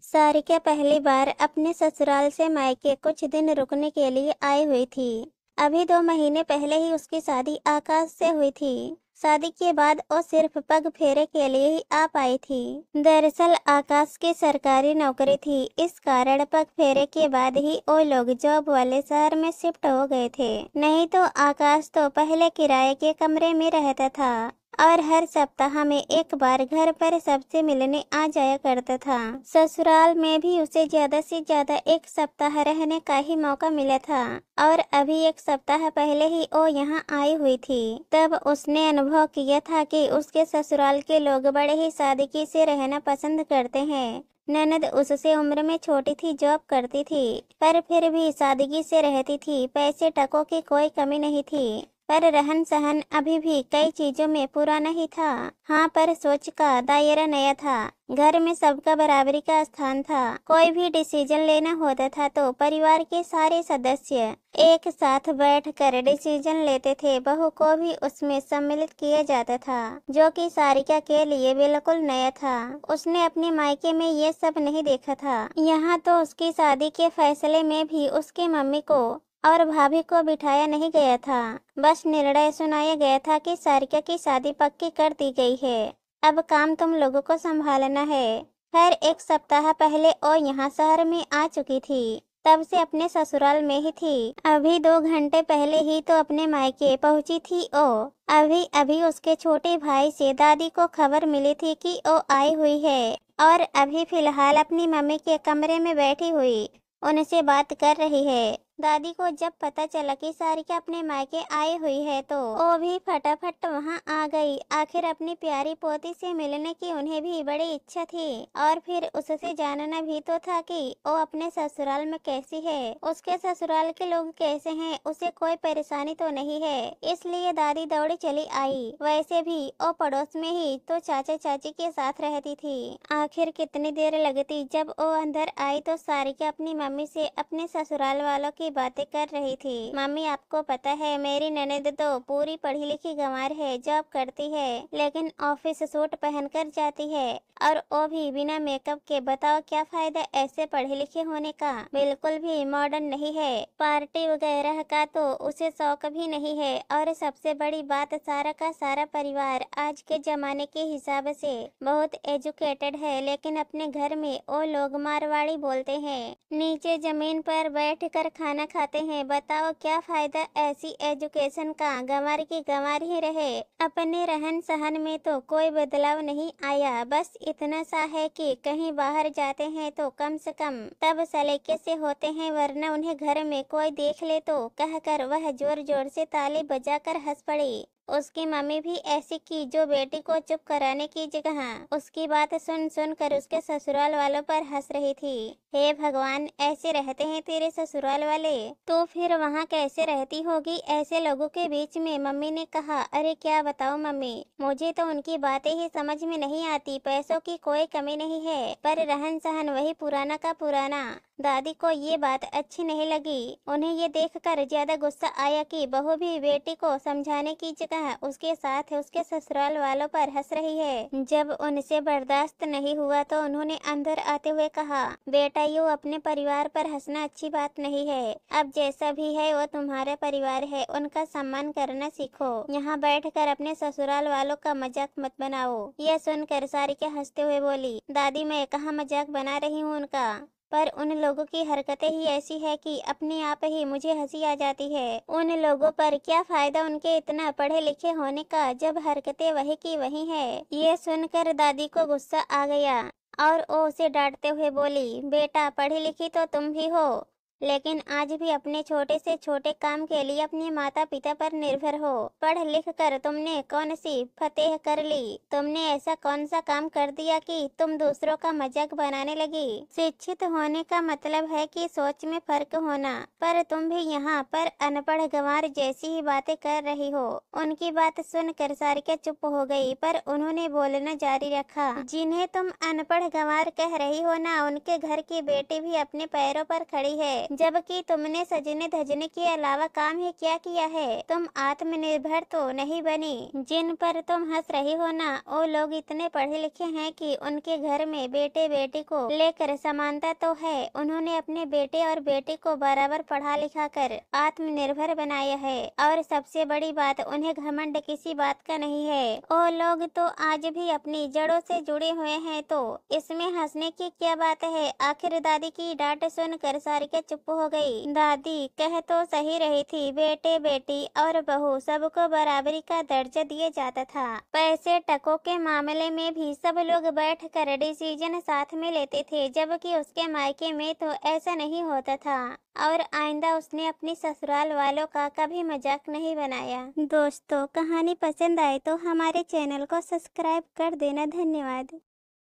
सारिका पहली बार अपने ससुराल से मायके कुछ दिन रुकने के लिए आई हुई थी। अभी 2 महीने पहले ही उसकी शादी आकाश से हुई थी। शादी के बाद वो सिर्फ पग फेरे के लिए ही आ पाई थी। दरअसल आकाश की सरकारी नौकरी थी, इस कारण पग फेरे के बाद ही वो लोग जॉब वाले शहर में शिफ्ट हो गए थे। नहीं तो आकाश तो पहले किराए के कमरे में रहता था और हर सप्ताह में एक बार घर पर सबसे मिलने आ जाया करता था। ससुराल में भी उसे ज्यादा से ज्यादा एक सप्ताह रहने का ही मौका मिला था और अभी एक सप्ताह पहले ही वो यहाँ आई हुई थी। तब उसने अनुभव किया था कि उसके ससुराल के लोग बड़े ही सादगी से रहना पसंद करते हैं। ननद उससे उम्र में छोटी थी, जॉब करती थी, पर फिर भी सादगी से रहती थी। पैसे टकों की कोई कमी नहीं थी, पर रहन सहन अभी भी कई चीजों में पूरा नहीं था। हाँ, पर सोच का दायरा नया था। घर में सबका बराबरी का स्थान था। कोई भी डिसीजन लेना होता था तो परिवार के सारे सदस्य एक साथ बैठकर डिसीजन लेते थे। बहू को भी उसमें सम्मिलित किया जाता था, जो कि सारिका के लिए बिल्कुल नया था। उसने अपने मायके में ये सब नहीं देखा था। यहाँ तो उसकी शादी के फैसले में भी उसकी मम्मी को और भाभी को बिठाया नहीं गया था। बस निर्णय सुनाया गया था कि सारिका की शादी पक्की कर दी गई है, अब काम तुम लोगों को संभालना है। खैर, एक सप्ताह पहले वो यहाँ शहर में आ चुकी थी, तब से अपने ससुराल में ही थी। अभी 2 घंटे पहले ही तो अपने मायके पहुँची थी ओ। अभी अभी उसके छोटे भाई से दादी को खबर मिली थी कि वो आई हुई है और अभी फिलहाल अपनी मम्मी के कमरे में बैठी हुई उनसे बात कर रही है। दादी को जब पता चला कि सारिका अपने मायके आई हुई है तो वो भी फटाफट वहाँ आ गई। आखिर अपनी प्यारी पोती से मिलने की उन्हें भी बड़ी इच्छा थी और फिर उससे जानना भी तो था कि वो अपने ससुराल में कैसी है, उसके ससुराल के लोग कैसे हैं, उसे कोई परेशानी तो नहीं है। इसलिए दादी दौड़ी चली आई। वैसे भी वो पड़ोस में ही तो चाचा चाची के साथ रहती थी। आखिर कितनी देर लगती। जब वो अंदर आई तो सारिका अपनी मम्मी से अपने ससुराल वालों की बातें कर रही थी। मम्मी, आपको पता है मेरी ननद तो पूरी पढ़ी लिखी गंवार है, जॉब करती है, लेकिन ऑफिस सूट पहनकर जाती है और वो भी बिना मेकअप के। बताओ क्या फायदा ऐसे पढ़े लिखे होने का। बिल्कुल भी मॉडर्न नहीं है, पार्टी वगैरह का तो उसे शौक भी नहीं है। और सबसे बड़ी बात, सारा का सारा परिवार आज के जमाने के हिसाब से बहुत एजुकेटेड है, लेकिन अपने घर में वो लोग मारवाड़ी बोलते हैं, नीचे जमीन पर बैठकर खाना खाते हैं। बताओ क्या फायदा ऐसी एजुकेशन का। गंवार की गंवार ही रहे। अपने रहन सहन में तो कोई बदलाव नहीं आया। बस इतना सा है कि कहीं बाहर जाते हैं तो कम से कम तब सलीके से होते हैं, वरना उन्हें घर में कोई देख ले तो कहकर वह जोर जोर से ताली बजाकर हंस पड़ी। उसकी मम्मी भी ऐसी की जो बेटी को चुप कराने की जगह उसकी बात सुन सुन कर उसके ससुराल वालों पर हंस रही थी। हे भगवान, ऐसे रहते हैं तेरे ससुराल वाले, तो फिर वहाँ कैसे रहती होगी ऐसे लोगों के बीच में। मम्मी ने कहा, अरे क्या बताओ मम्मी, मुझे तो उनकी बातें ही समझ में नहीं आती। पैसों की कोई कमी नहीं है, पर रहन सहन वही पुराना का पुराना। दादी को ये बात अच्छी नहीं लगी। उन्हें ये देखकर ज्यादा गुस्सा आया कि बहू भी बेटी को समझाने की जगह उसके साथ उसके ससुराल वालों पर हंस रही है। जब उनसे बर्दाश्त नहीं हुआ तो उन्होंने अंदर आते हुए कहा, बेटा, यो अपने परिवार पर हंसना अच्छी बात नहीं है। अब जैसा भी है वो तुम्हारा परिवार है, उनका सम्मान करना सीखो। यहाँ बैठकर अपने ससुराल वालों का मजाक मत बनाओ। यह सुनकर सारिका हंसते हुए बोली, दादी, मैं कहाँ मजाक बना रही हूँ उनका, पर उन लोगों की हरकतें ही ऐसी है कि अपने आप ही मुझे हंसी आ जाती है। उन लोगों पर क्या फायदा उनके इतना पढ़े लिखे होने का, जब हरकतें वही की वही है। ये सुनकर दादी को गुस्सा आ गया और वो उसे डांटते हुए बोली, बेटा, पढ़ी लिखी तो तुम भी हो, लेकिन आज भी अपने छोटे से छोटे काम के लिए अपने माता पिता पर निर्भर हो। पढ़ लिख कर तुमने कौन सी फतेह कर ली? तुमने ऐसा कौन सा काम कर दिया कि तुम दूसरों का मजाक बनाने लगी? शिक्षित होने का मतलब है कि सोच में फर्क होना, पर तुम भी यहाँ पर अनपढ़ गंवार जैसी ही बातें कर रही हो। उनकी बात सुनकर सारिका चुप हो गई, पर उन्होंने बोलना जारी रखा, जिन्हें तुम अनपढ़ गंवार कह रही हो ना, उनके घर की बेटी भी अपने पैरों पर खड़ी है। जबकि तुमने सजने धजने के अलावा काम ही क्या किया है। तुम आत्मनिर्भर तो नहीं बनी। जिन पर तुम हंस रही हो ना, वो लोग इतने पढ़े लिखे हैं कि उनके घर में बेटे बेटी को लेकर समानता तो है। उन्होंने अपने बेटे और बेटी को बराबर पढ़ा लिखा कर आत्मनिर्भर बनाया है। और सबसे बड़ी बात, उन्हें घमंड किसी बात का नहीं है। वो लोग तो आज भी अपनी जड़ों से जुड़े हुए हैं, तो इसमें हंसने की क्या बात है। आखिर दादी की डांट सुनकर सारिका चुप हो गई। दादी कह तो सही रही थी, बेटे बेटी और बहू सबको बराबरी का दर्जा दिया जाता था। पैसे टकों के मामले में भी सब लोग बैठकर डिसीजन साथ में लेते थे, जबकि उसके मायके में तो ऐसा नहीं होता था। और आइंदा उसने अपनी ससुराल वालों का कभी मजाक नहीं बनाया। दोस्तों, कहानी पसंद आए तो हमारे चैनल को सब्सक्राइब कर देना। धन्यवाद।